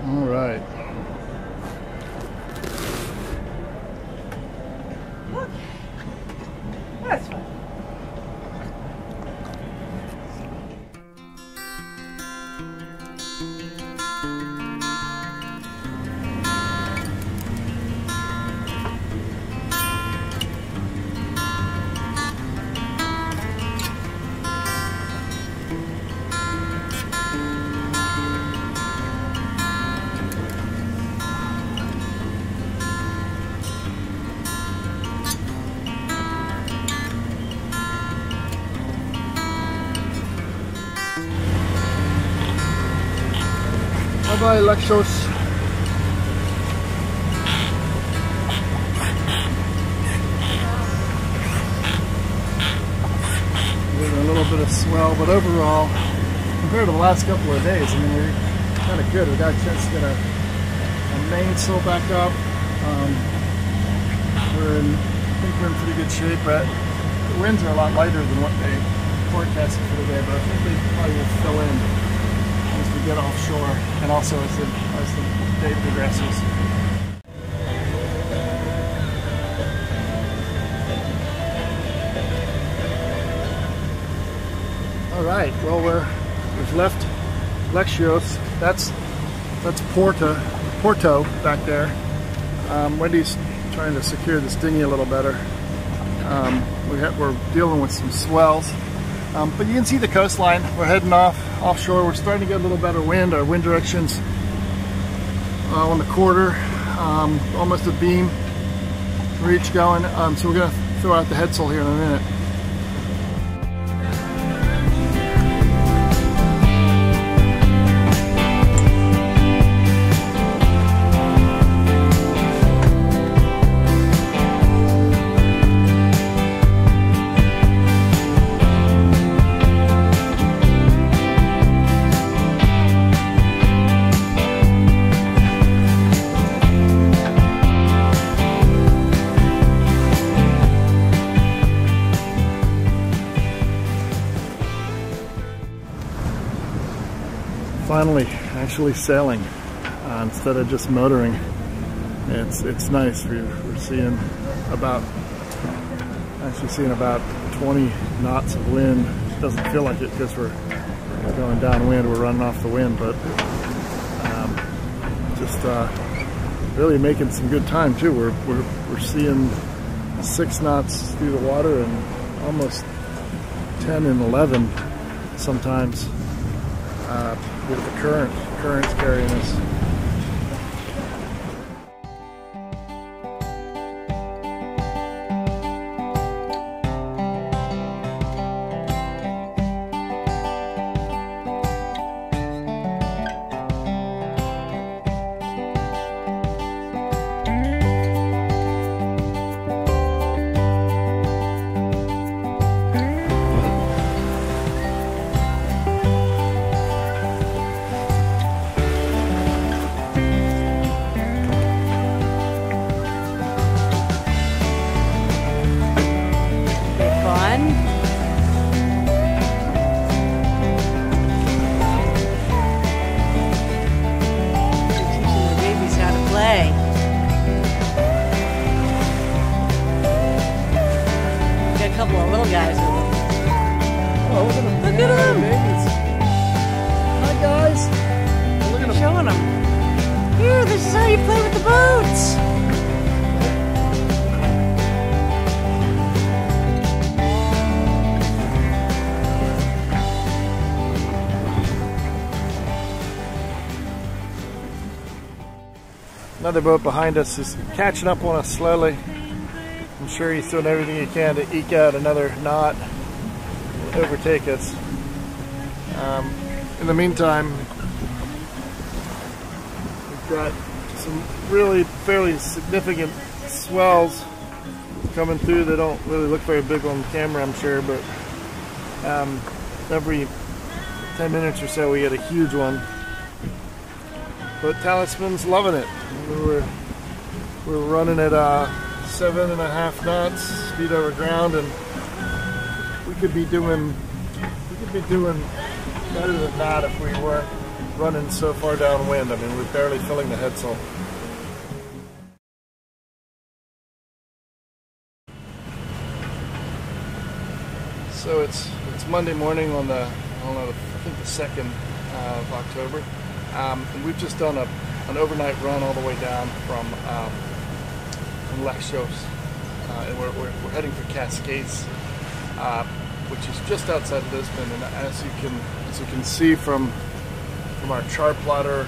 All right. That's fine. Bye-bye, Leixoes. There's a little bit of swell, but overall, compared to the last couple of days, I mean, we're kind of good. We got a chance to get a mainsail back up. I think we're in pretty good shape, but the winds are a lot lighter than what they forecasted for the day, but I think they probably will fill in as we get offshore, and also as the day progresses. All right, well we've left Leixoes. That's Porto back there. Wendy's trying to secure this dinghy a little better. We're dealing with some swells. But you can see the coastline. We're heading offshore. We're starting to get a little better wind. Our wind direction's on the quarter, almost a beam reach going. So we're going to throw out the headsail here in a minute. Finally, actually sailing instead of just motoring. It's nice. We're seeing about 20 knots of wind. It doesn't feel like it because we're going downwind. We're running off the wind, but just really making some good time too. We're seeing 6 knots through the water and almost 10 and 11 sometimes. With the currents carrying us. Couple of little guys with them. Oh, look at them. Look at them. Babies. Hi, guys. Look at them. Showing them. Here, this is how you play with the boats. Another boat behind us is catching up on us slowly. I'm sure he's doing everything he can to eke out another knot, overtake us. In the meantime, we've got some really fairly significant swells coming through. They don't really look very big on camera, I'm sure, but every 10 minutes or so we get a huge one. But Talisman's loving it. We're running at 7.5 knots speed over ground, and we could be doing better than that if we weren't running so far downwind. I mean, we're barely filling the headsail. So it's Monday morning on the, I don't know, I think the 2nd of October, and we've just done an overnight run all the way down from Leixoes, and we're heading for Cascais, which is just outside Lisbon. And as you can see from our chart plotter,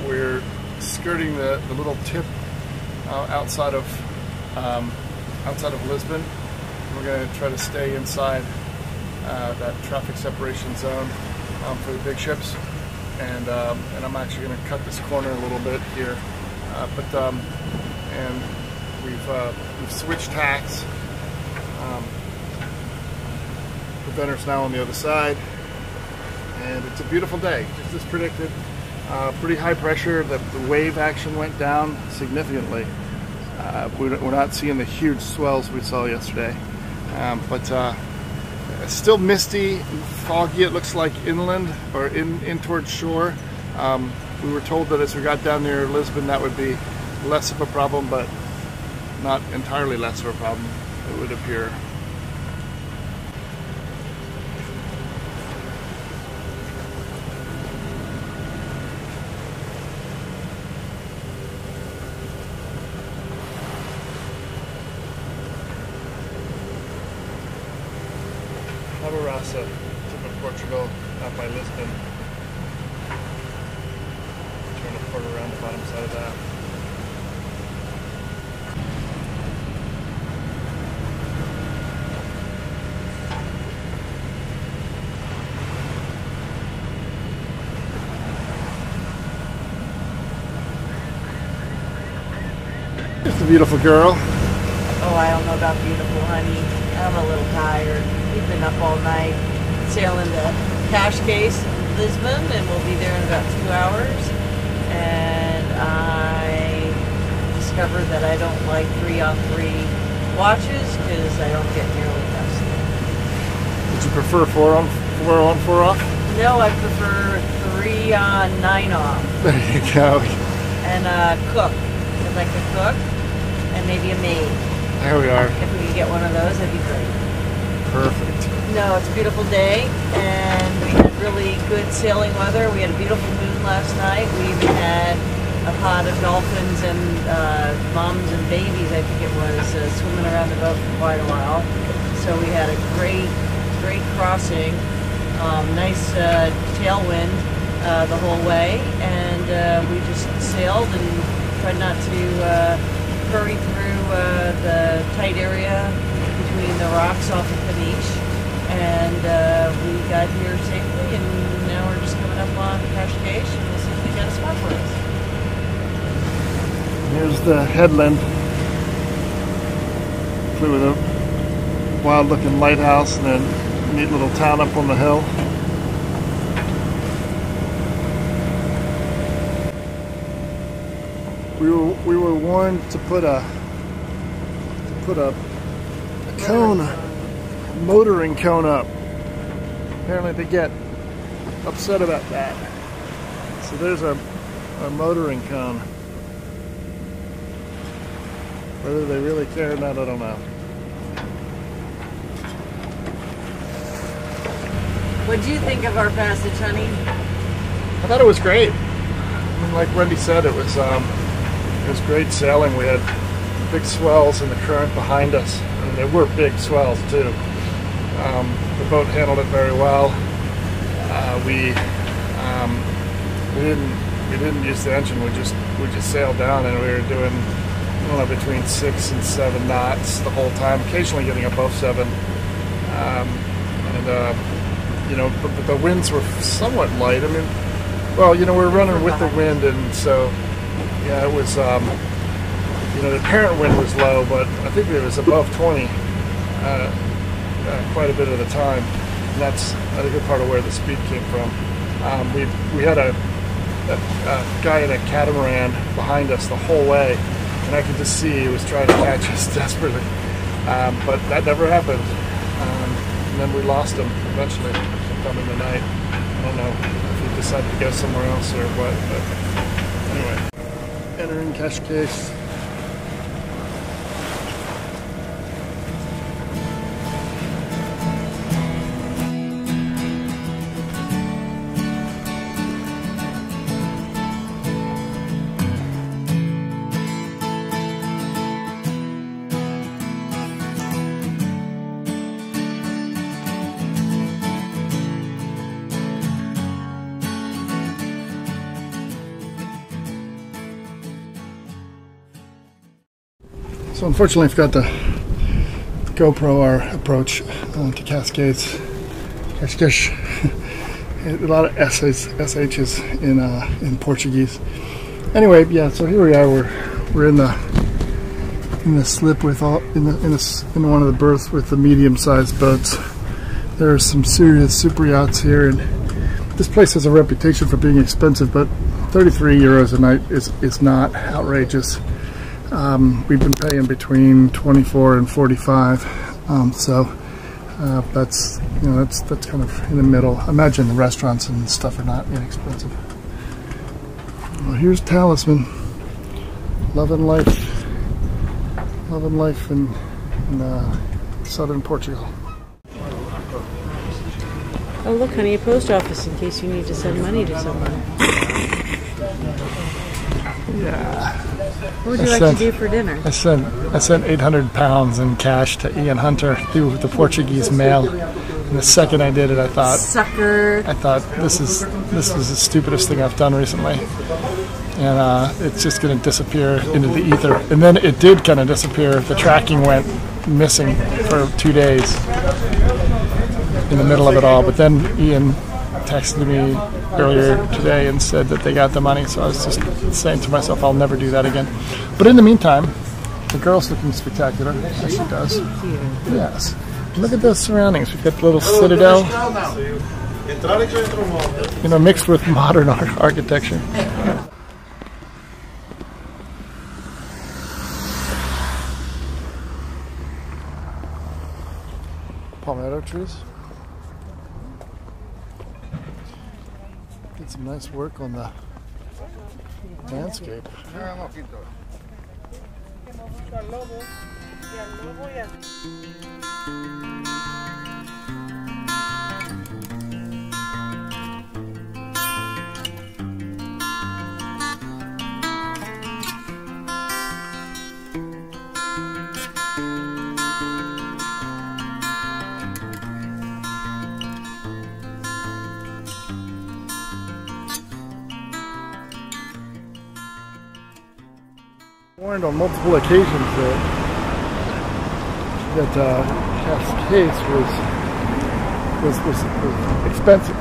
we're skirting the little tip outside of Lisbon. We're going to try to stay inside that traffic separation zone for the big ships, and I'm actually going to cut this corner a little bit here, and we've switched tacks. Preventer's now on the other side, and it's a beautiful day, just as predicted. Pretty high pressure. The wave action went down significantly. We're not seeing the huge swells we saw yesterday, but still misty, foggy. It looks like inland or in towards shore. We were told that as we got down near Lisbon, that would be less of a problem, but not entirely less of a problem, it would appear. Tip of Portugal, out by Lisbon. Turn a port around the bottom side of that. Just a beautiful girl. Oh, I don't know about beautiful, honey. I'm a little tired. We've been up all night sailing to Cascais, Lisbon, and we'll be there in about 2 hours. And I discovered that I don't like 3-on-3 watches because I don't get nearly enough sleep. Would you prefer 4 on, 4 off? No, I prefer 3 on, 9 off. There you go. And cook, because I could cook, and maybe a maid. There we are. If we could get one of those, that'd be great. Perfect. No, it's a beautiful day, and we had really good sailing weather. We had a beautiful moon last night. We even had a pod of dolphins and moms and babies, I think it was, swimming around the boat for quite a while. So we had a great crossing, nice tailwind the whole way, and we just sailed and tried not to hurry through the tight area between the rocks off of Peniche, and we got here safely, and now we're just coming up on Cascais, and we'll see if we got a spot for us. Here's the headland, with a wild-looking lighthouse and a neat little town up on the hill. We were warned to put a cone, motoring cone up. Apparently they get upset about that. So there's a motoring cone. Whether they really care or not, I don't know. What do you think of our passage, honey? I thought it was great. I mean, like Wendy said, it was great sailing. We had big swells in the current behind us, and they were big swells too. The boat handled it very well. We didn't use the engine. We just sailed down, and we were doing, I don't know, between 6 and 7 knots the whole time. Occasionally getting above 7, you know, but the winds were somewhat light. I mean, well, you know, we're running with the wind, and so yeah, it was. You know, the apparent wind was low, but I think it was above 20 quite a bit of the time. And that's, I think, a part of where the speed came from. We had a guy in a catamaran behind us the whole way, and I could just see he was trying to catch us desperately. But that never happened. And then we lost him eventually sometime in the night. I don't know if he decide to go somewhere else or what. But anyway, entering Cascais. So unfortunately I forgot to GoPro our approach going to Cascais. Cascais. A lot of SH's in Portuguese. Anyway, yeah, so here we are, we're in the slip with all in one of the berths with the medium-sized boats. There are some serious super yachts here, and this place has a reputation for being expensive, but 33 euros a night is not outrageous. We've been paying between 24 and 45, so that's that's kind of in the middle. Imagine the restaurants and stuff are not inexpensive. Well, here's Talisman, loving life in southern Portugal. Oh look, honey, a post office in case you need to send money to someone. Yeah. What would you like to do for dinner? I sent £800 in cash to Ian Hunter through the Portuguese mail. And the second I did it, I thought, sucker. I thought this is the stupidest thing I've done recently, and it's just going to disappear into the ether. And then it did kind of disappear. The tracking went missing for 2 days in the middle of it all. But then Ian texted me earlier today and said that they got the money, so I was just saying to myself, I'll never do that again. But in the meantime, the girl's looking spectacular, as she does. Yes. Look at those surroundings. We've got the little citadel, mixed with modern architecture. Palmetto trees. Did some nice work on the landscape. Warned on multiple occasions that Cascais was expensive.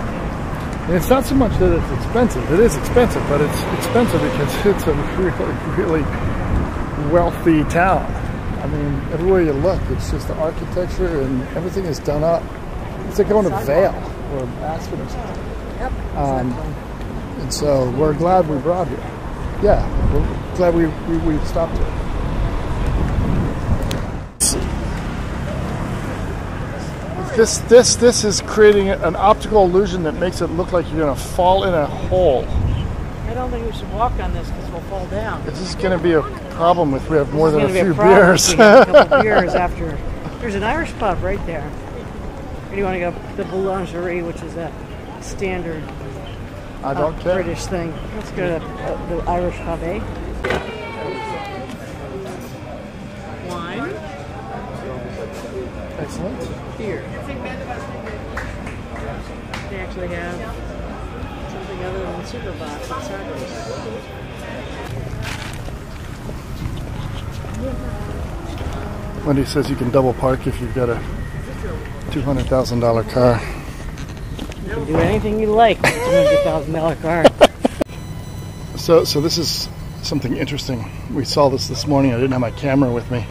And it's not so much that it's expensive. It is expensive, but it's expensive because it's a really wealthy town. I mean, everywhere you look, it's just the architecture and everything is done up. It's like going to Vale or Aspen or something. Yep. And so we're glad we brought here. Yeah, we're glad we stopped here. This is creating an optical illusion that makes it look like you're going to fall in a hole. I don't think we should walk on this because we'll fall down. This is going to be a problem if we have more than a few beers. We have a couple beers after. There's an Irish pub right there. Or do you want to go to the Boulangerie, which is a standard I don't care. British thing? Let's go to the Irish pub, eh? Wine. Excellent. Beer. They actually have something other than Superbox and Starbucks. Wendy says you can double park if you've got a $200,000 car. You can do anything you like with a $200,000 car. So this is something interesting. We saw this morning. I didn't have my camera with me,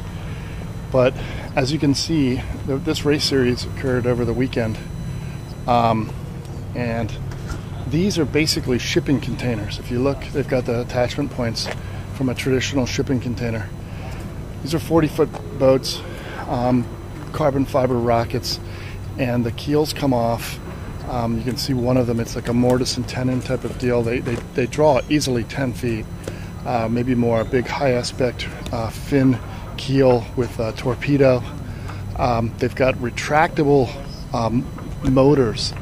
but as you can see, this race series occurred over the weekend, and these are basically shipping containers. If you look, they've got the attachment points from a traditional shipping container. These are 40-foot boats, carbon fiber rockets, and the keels come off You can see one of them, it's like a mortise and tenon type of deal. They draw easily 10 feet, maybe more. A big high aspect fin keel with a torpedo. They've got retractable motors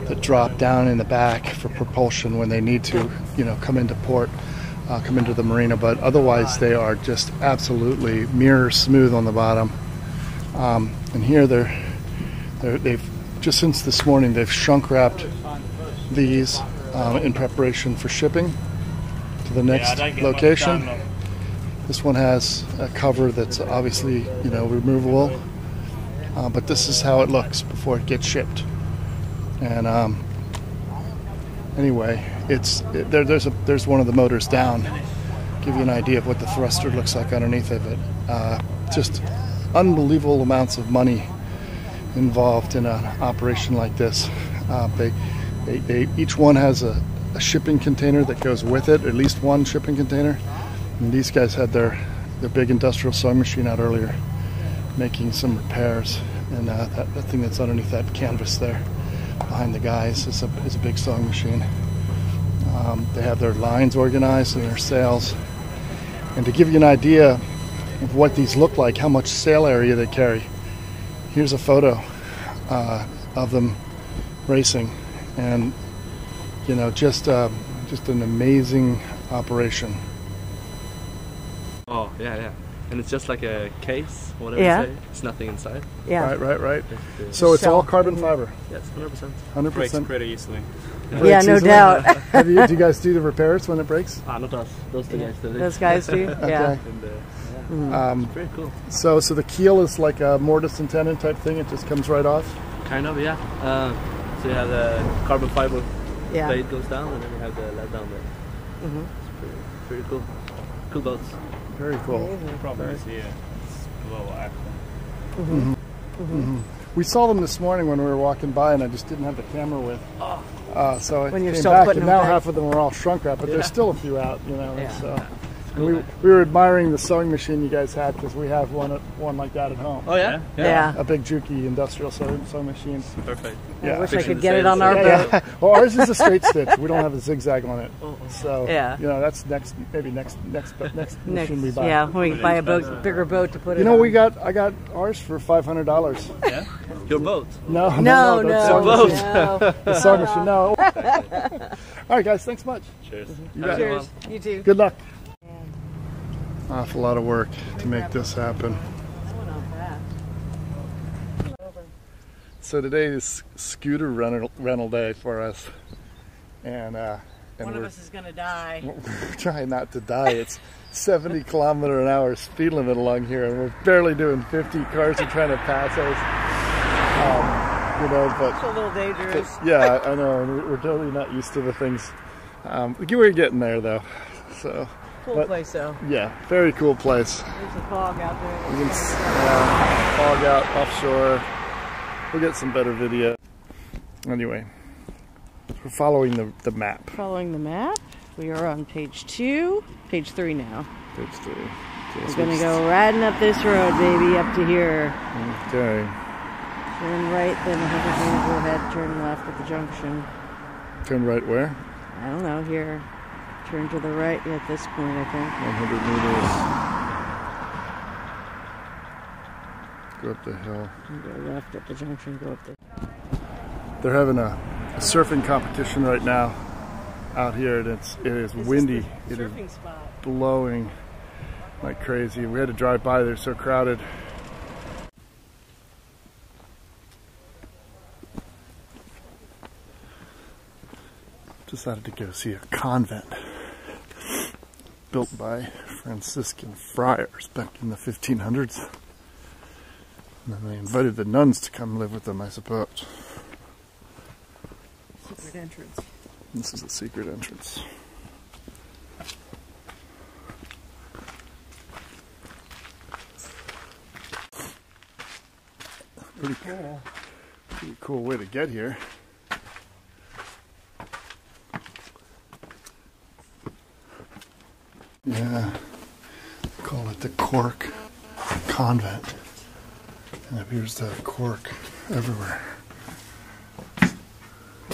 that drop down in the back for propulsion when they need to, you know, come into port, come into the marina. But otherwise, they are just absolutely mirror smooth on the bottom. And here they've just since this morning they've shrunk wrapped these in preparation for shipping to the next location. This one has a cover that's obviously, you know, removable, but this is how it looks before it gets shipped. And anyway, there's one of the motors down. Give you an idea of what the thruster looks like underneath of it. Just unbelievable amounts of money involved in an operation like this. Each one has a shipping container that goes with it, at least one shipping container. And these guys had their big industrial sewing machine out earlier, making some repairs. And that thing that's underneath that canvas there, behind the guys, is a big sewing machine. They have their lines organized and their sails. And to give you an idea of what these look like, how much sail area they carry, here's a photo of them racing, and you know, just an amazing operation. Oh yeah, and it's just like a case, whatever you say. It's nothing inside. Yeah. Right. So it's all carbon fiber. Yes, 100%. 100%. Breaks pretty easily. Yeah, no doubt. Do you guys do the repairs when it breaks? Not us. Those two guys do it. Those guys do. Yeah. And, it's pretty cool. So the keel is like a mortise and tenon type thing. It just comes right off. Kind of, yeah. So you have the carbon fiber blade goes down, and then you have the lead down there. It's pretty cool. Cool boats. Very cool. You probably see it below action. We saw them this morning when we were walking by, and I just didn't have the camera with. So I When you're came still back, putting and them now back. half of them are all shrunk wrap, but there's still a few out, you know. Yeah. So and we were admiring the sewing machine you guys had, because we have one like that at home. Oh yeah? Yeah. A big Juki industrial sewing machine. Perfect. I wish I Picture could the get it on sails. our boat. Yeah. Well, ours is a straight stitch. We don't have a zigzag on it. So Yeah. you know, that's next machine we buy. Yeah, when we buy a bigger boat to put it You know, on. I got ours for $500. Yeah? Your boat? No, No. the sewing machine. No. All right, guys. Thanks much. Cheers. You bet. Cheers. You too. Good luck. Awful lot of work to make this happen. So today is scooter rental day for us, and One of us is going to die. we're trying not to die. It's 70 kilometer an hour speed limit along here, and we're barely doing 50. Cars are trying to pass us. You know, It's a little dangerous. yeah, I know, and we're totally not used to the things. We're getting there though. So, Cool place though. yeah, very cool place. There's a fog out there. You can fog out offshore. We'll get some better video. Anyway, we're following the map. Following the map, we are on page 2, page 3 now. Page 3. We're gonna go riding up this road, baby, up to here. Okay. Turn right, then go ahead, turn left at the junction. Turn right where? I don't know, here. Turn to the right at this point, I think. 100 meters. Go up the hill. And go left at the junction, go up there. They're having a surfing competition right now out here, and it is windy. It is Surfing spot. blowing like crazy. We had to drive by, they're so crowded. Decided to go see a convent built by Franciscan friars back in the 1500s. And then they invited the nuns to come live with them, I suppose. Secret entrance. This is a secret entrance. Pretty cool way to get here. Yeah, call it the cork convent. And up here's the cork everywhere.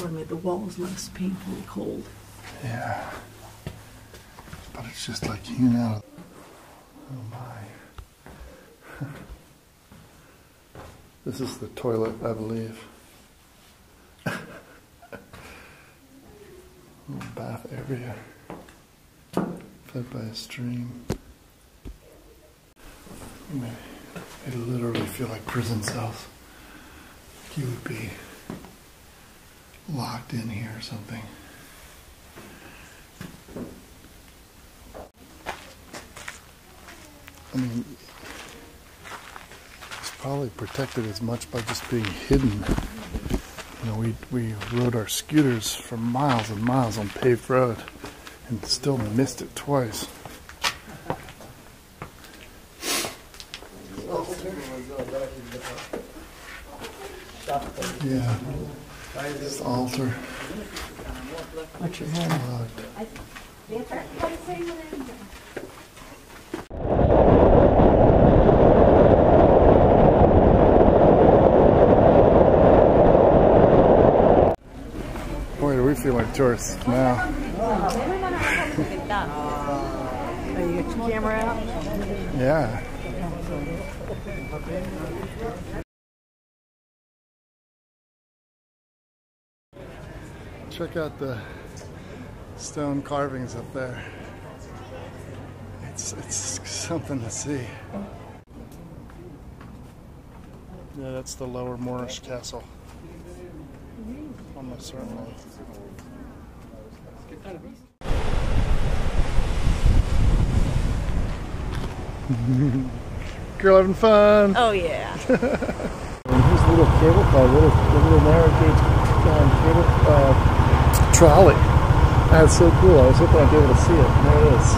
sort of made the walls less painfully cold. Yeah. But it's just like hewn out. Oh my. This is the toilet, I believe. Little bath area. Fed by a stream. They literally feel like prison cells. Like you would be locked in here or something. I mean, it's probably protected as much by just being hidden. You know, we rode our scooters for miles and miles on paved road and still missed it twice. Yeah, this altar. Watch your head. Boy, do we feel like tourists now. Oh, you got your camera out? Yeah. Check out the stone carvings up there. It's something to see. Yeah, that's the Lower Moorish Castle. Almost certainly. Girl having fun. Oh yeah. And here's a little cable car, little narrow gauge cable trolley. That's so cool. I was hoping I'd be able to see it. There it is.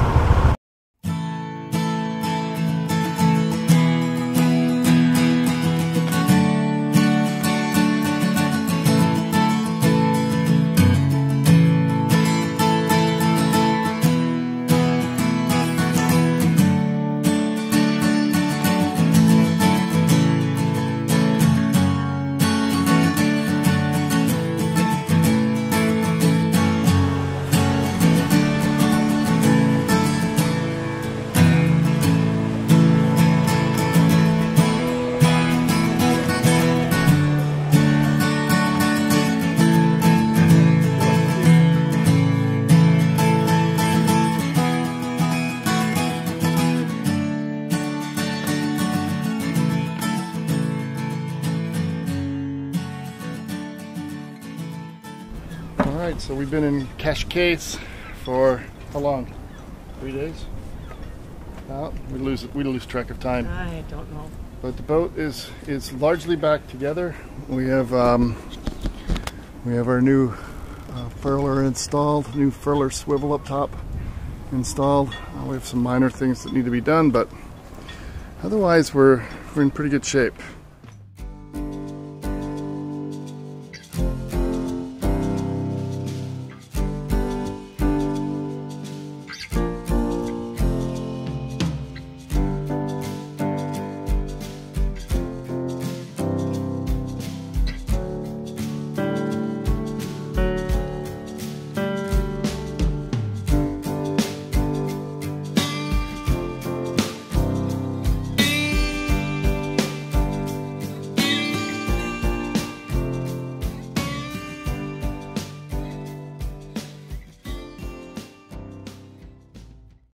Alright, so we've been in Cascais for how long? 3 days? We lose track of time. I don't know. But the boat is largely back together. We have our new furler installed, new furler swivel up top installed. We have some minor things that need to be done, but otherwise we're in pretty good shape.